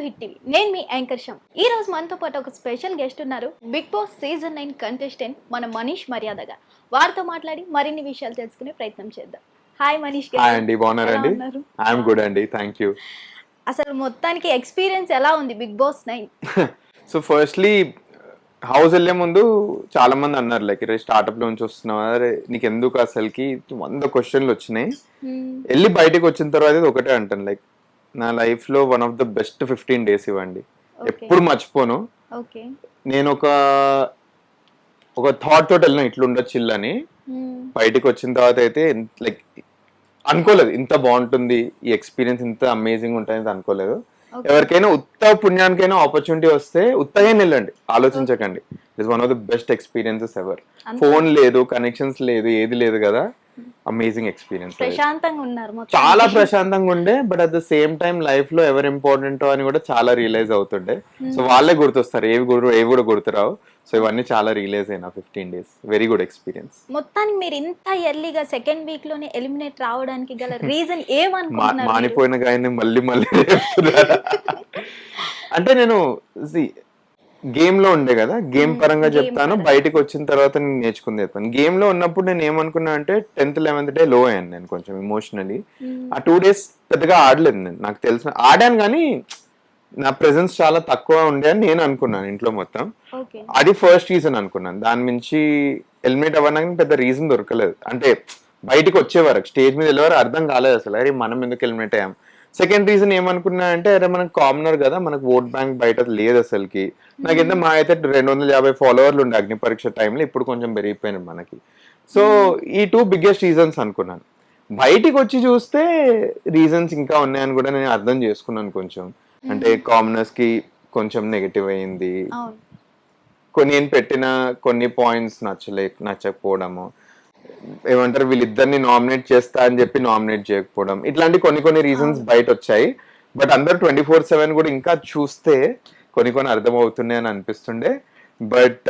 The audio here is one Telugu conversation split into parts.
Hit TV. నేను మీ యాంకర్ శం. ఈ రోజు మనతో పాటు ఒక స్పెషల్ గెస్ట్ ఉన్నారు. బిగ్ బాస్ సీజన్ 9 కంటెస్టెంట్ మన మనీష్ మర్యాద గారు. వారితో మాట్లాడి మరిన్ని విషయాలు తెలుసుకునే ప్రయత్నం చేద్దాం. హాయ్ మనీష్ గారు. హాయ్ అండి, బాగున్నారండి? ఐఎమ్ గుడ్ అండి, థ్యాంక్ యూ. అసలు మొత్తానికి ఎక్స్పీరియన్స్ ఎలా ఉంది Bigg Boss 9? So firstly house వెళ్ళే ముందు చాలా మంది అన్నారు లైక్ స్టార్ట్అప్ లో నుంచి వస్తున్నావు, అరే నీకు ఎందుకు అసలుకి 100 క్వశ్చన్లు వచ్చినాయి. వెళ్ళి బయటకు వచ్చిన తర్వాత ఇది ఒకటే అంటాను, లైక్ నా లైఫ్ లో one of the best 15 days ఇవ్వండి, ఎప్పుడు మర్చిపోను. నేను ఒక థాట్ తోటి వెళ్ళిన ఇట్లా ఉండొచ్చు అని. బయటకు వచ్చిన తర్వాత అయితే లైక్ అనుకోలేదు ఇంత బాగుంటుంది, ఈ ఎక్స్పీరియన్స్ ఇంత అమేజింగ్ ఉంటుంది అనుకోలేదు. ఎవరికైనా ఉత్త పుణ్యానికైనా ఆపర్చునిటీ వస్తే ఉత్తగా వెళ్ళండి, ఆలోచించకండి. It is one of the best experiences ever. Phone లేదు, కనెక్షన్స్ లేదు, ఏది లేదు కదా, అమేజింగ్ ఎక్స్పీరియన్స్. చాలా ప్రశాంతంగా ఉండే, but at the same time life లో ఎవరు ఇంపార్టెంట్ అని కూడా చాలా రియలైజ్ అవుతుండే. సో వాళ్ళే గుర్తొస్తారు, ఏవి కూడా గుర్తురావు. సో ఇవన్నీ చాలా రియలైజ్ అయినా 15 days. Very good experience. మొత్తానికి మీరు ఇంత ఎర్లీగా సెకండ్ వీక్ లోనే ఎలిమినేట్ రావడానికి గల రీజన్ ఏమనుకుంటున్నారు? మానిపోయిన గాయని మళ్ళీ అంటే నేను గేమ్ లో ఉండే కదా, గేమ్ పరంగా చెప్తాను, బయటకు వచ్చిన తర్వాత నేను నేర్చుకుంది చెప్తాను. గేమ్ లో ఉన్నప్పుడు నేను ఏమనుకున్నా అంటే 10th 11th day లో అయ్యాను నేను కొంచెం ఇమోషనలీ. ఆ 2 days పెద్దగా ఆడలేదు నేను, నాకు తెలిసిన ఆడాను కానీ నా ప్రెజెన్స్ చాలా తక్కువ ఉండే అని నేను అనుకున్నాను ఇంట్లో మొత్తం. అది ఫస్ట్ రీజన్ అనుకున్నాను. దాని నుంచి ఎలిమినేట్ అవ్వడానికి పెద్ద రీజన్ దొరకలేదు. అంటే బయటకు వచ్చేవారు, స్టేజ్ మీద వెళ్ళేవారు అర్థం కాలేదు అసలు, అరే మనం ఎందుకు ఎలిమినేట్ అయ్యాం. సెకండ్ రీజన్ ఏమనుకున్నా అంటే, అరే మనకు కామనర్ కదా, మనకు ఓట్ బ్యాంక్ బయట లేదు అసలుకి. నాకు ఎంత మా అయితే 250 ఫాలోవర్లు ఉండే అగ్ని పరీక్ష టైంలో, ఇప్పుడు కొంచెం పెరిగిపోయినాయి మనకి. సో ఈ 2 బిగ్గెస్ట్ రీజన్స్ అనుకున్నాను. బయటికి వచ్చి చూస్తే రీజన్స్ ఇంకా ఉన్నాయని కూడా నేను అర్థం చేసుకున్నాను కొంచెం. అంటే కామనర్స్ కి కొంచెం నెగటివ్ అయింది, నేను పెట్టిన కొన్ని పాయింట్స్ నచ్చకపోవడము, ఏమంటారు వీళ్ళిద్దరిని నామినేట్ చేస్తా అని చెప్పి నామినేట్ చేయకపోవడం, ఇట్లాంటి కొన్ని రీజన్స్ బయట వచ్చాయి. బట్ అందరు 24/7 కూడా ఇంకా చూస్తే కొన్ని అర్థమవుతున్నాయి అని అనిపిస్తుండే. బట్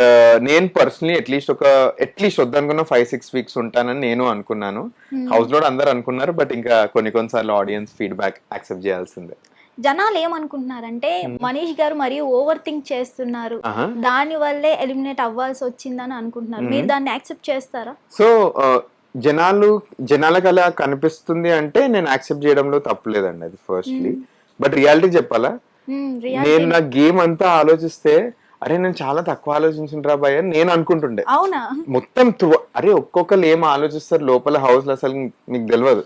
నేను పర్సనలీ అట్లీస్ట్ వద్దనుకున్న 5-6 weeks ఉంటానని నేను అనుకున్నాను. హౌస్ లో అందరు అనుకున్నారు, బట్ ఇంకా కొన్నిసార్లు ఆడియన్స్ ఫీడ్బ్యాక్ యాక్సెప్ట్ చేయాల్సిందే. జనాలు ఏమనుకుంటున్నారంటే మనీష్ గారు మరియు ఓవర్ థింక్ చేస్తున్నారు, దాని వల్లే ఎలిమినేట్ అవ్వాల్సి వచ్చిందని అనుకుంటున్నారు. మీరు దాన్ని యాక్సెప్ట్ చేస్తారా? సో జనాలకు అలా కనిపిస్తుంది అంటే నేను యాక్సెప్ట్ చేయడంలో తప్పులేదండి, అది ఫస్ట్లీ. బట్ రియాలిటీ చెప్పాలా, నేను నా గేమ్ అంతా ఆలోచిస్తే అరే నేను చాలా తక్కువ ఆలోచించుంటా భయ అని నేను అనుకుంటుండే. అవునా? మొత్తం అరే ఒక్కొక్కరు ఏం ఆలోచిస్తారు లోపల హౌస్ లో అసలు మీకు తెలియదు.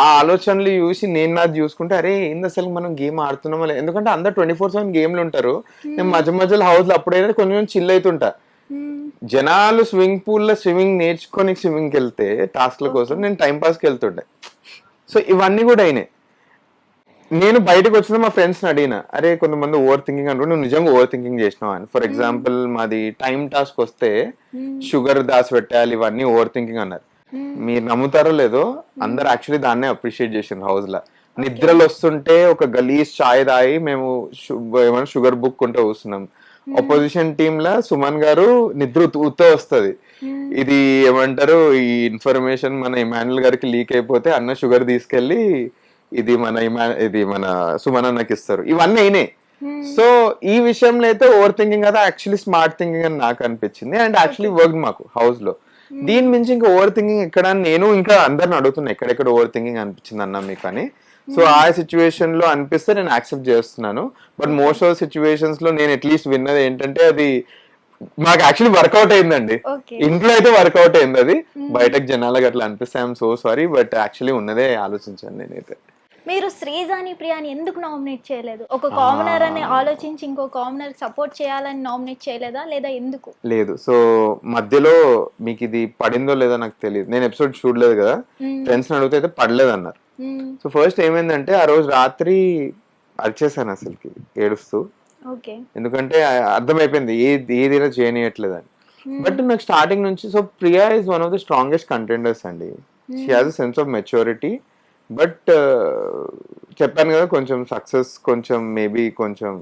ఆ ఆలోచనలు చూసి నేను నాది చూసుకుంటే అరే ఏంది అసలు మనం గేమ్ ఆడుతున్నామా, ఎందుకంటే అందరు 24/7 గేమ్లు ఉంటారు. నేను మధ్యలో హౌస్ లో అప్పుడైతే కొంచెం చిల్ అవుతుంటా. జనాలు స్విమ్మింగ్ పూల్ లో స్విమ్మింగ్ నేర్చుకొని స్విమ్మింగ్కి వెళ్తే టాస్క్ల కోసం నేను టైం పాస్కి వెళ్తుండే. సో ఇవన్నీ కూడా అయినాయి. నేను బయటకు వచ్చిన మా ఫ్రెండ్స్ని అడిగిన, అరే కొంతమంది ఓవర్ థింకింగ్ అంటారు, నువ్వు నిజంగా ఓవర్ థింకింగ్ చేసినావు అని. ఫర్ ఎగ్జాంపుల్ మాది టైం టాస్క్ వస్తే షుగర్ దాసి పెట్టాలి, ఇవన్నీ ఓవర్ థింకింగ్ అన్నారు. మీరు నమ్ముతారో లేదో, అందరు యాక్చువల్లీ దాన్నే అప్రిషియేట్ చేసిండ్రు హౌస్ లో. నిద్రలు వస్తుంటే ఒక గలీజ్ చాయ్ తాగి మేము ఏమైనా షుగర్ బుక్ ఉంటే కూస్తున్నాం. అపోజిషన్ టీమ్ లా సుమన్ గారు నిద్ర ఉత్త వస్తుంది, ఇది ఏమంటారు ఈ ఇన్ఫర్మేషన్ మన ఇమాన్యుల్ గారికి లీక్ అయిపోతే అన్న షుగర్ తీసుకెళ్లి ఇది మన సుమన్ అన్నకి ఇస్తారు. ఇవన్నీ అయినాయి. సో ఈ విషయంలో అయితే ఓవర్ థింకింగ్ కదా, యాక్చువల్లీ స్మార్ట్ థింకింగ్ అని నాకు అనిపించింది. అండ్ యాక్చువల్లీ వర్క్ మాకు హౌస్ లో. దీని మించి ఇంకా ఓవర్ థింకింగ్ ఎక్కడ, నేను ఇంకా అందరిని అడుగుతున్నా ఎక్కడెక్కడ ఓవర్ థింకింగ్ అనిపించింది అన్నా మీకు అని. సో ఆ సిచ్యువేషన్ లో అనిపిస్తే నేను యాక్సెప్ట్ చేస్తున్నాను. బట్ మోస్ట్ ఆఫ్ సిచ్యువేషన్స్ లో నేను అట్లీస్ట్ విన్నది ఏంటంటే, అది మాకు యాక్చువల్లీ వర్కౌట్ అయిందండి. ఇంట్లో అయితే వర్కౌట్ అయింది, అది బయటకు జనాలకు అట్లా అనిపిస్తే I'm so sorry. But actually ఉన్నదే ఆలోచించాను నేనైతే. మీరు శ్రీజాని ప్రియాని ఎందుకు నామినేట్ చేయలేదు? ఒక కామనర్ అని ఆలోచించి ఇంకో కామనర్ సపోర్ట్ చేయాలని నామినేట్ చేయలేదా, లేదా ఎందుకు? లేదు. సో మధ్యలో మీకు ఇది పడిందో లేదో నాకు తెలియదు, నేను ఎపిసోడ్ చూడలేదు కదా. ఫ్రెండ్స్ అడిగితే అయితే పడలేదు అన్నారు. సో ఫస్ట్ ఏమైందంటే, ఆ రోజు రాత్రి అరిచేసాను అసలుకి ఏడుస్తూ. ఎందుకంటే అర్థమైపోయింది ఏదైనా చేయనియట్లేదు అని. బట్ నాకు స్టార్టింగ్ నుంచి, so Priya is one of the strongest contenders అండి. She has a sense of maturity. But చెప్పాను కదా, కొంచెం సక్సెస్ కొంచెం మేబీ కొంచెం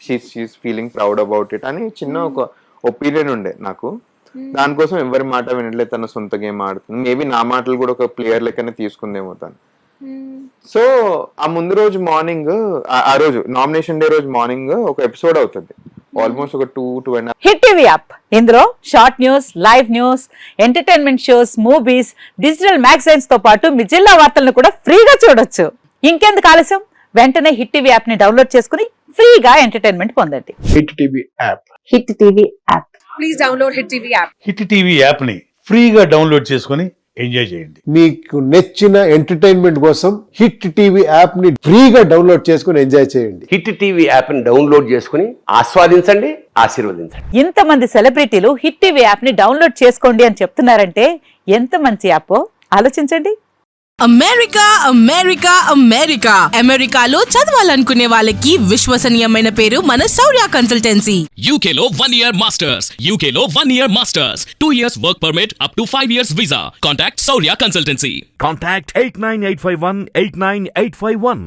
she is feeling proud about it అని చిన్న ఒక ఒపీనియన్ ఉండే నాకు. దానికోసం ఎవరి మాట వినట్లేదు, తన సొంత గేమ్ ఆడుతుంది. మేబీ నా మాటలు కూడా ఒక ప్లేయర్ లెక్కనే తీసుకుందేమో తను. సో ఆ ముందు రోజు మార్నింగ్, ఆ రోజు నామినేషన్ డే రోజు మార్నింగ్ ఒక ఎపిసోడ్ అవుతుంది, ఆల్మోస్ట్ ఒక 2.5 హిట్ టీవీ యాప్ ఇందులో short news, live news, entertainment shows, movies, digital magazines తో పాటు మీ జిల్లా వార్తలను కూడా ఫ్రీగా చూడొచ్చు. ఇంకెందుకు ఆలస్యం, వెంటనే హిట్ టీవీ యాప్ ని డౌన్లోడ్ చేసుకుని ఫ్రీగా ఎంటర్టైన్మెంట్ పొందండి. Hit TV app. Hit TV app. Please download Hit TV app. Hit TV app ని ఫ్రీగా డౌన్లోడ్ చేసుకొని ఎంజాయ్ చేయండి. మీకు నచ్చిన ఎంటర్టైన్మెంట్ కోసం హిట్ టీవీ యాప్ ని ఫ్రీగా డౌన్లోడ్ చేసుకుని ఎంజాయ్ చేయండి. హిట్ టీవీ యాప్ ని డౌన్లోడ్ చేసుకుని ఆస్వాదించండి, ఆశీర్వదించండి. ఇంతమంది సెలబ్రిటీలు హిట్ టీవీ యాప్ ని డౌన్లోడ్ చేసుకోండి అని చెప్తున్నారంటే ఎంత మంచి యాప్ ఆలోచించండి. అమెరికా అమెరికా అమెరికా అమెరికాలో చదవాలనుకునే వాళ్ళకి విశ్వసనీయమైన పేరు మన శౌర్య consultancy. UK Law 1 Year Masters. UK Law 1 Year Masters. 2 years work permit up to 5 years visa. Contact Saurya Consultancy. Contact 89851 89851.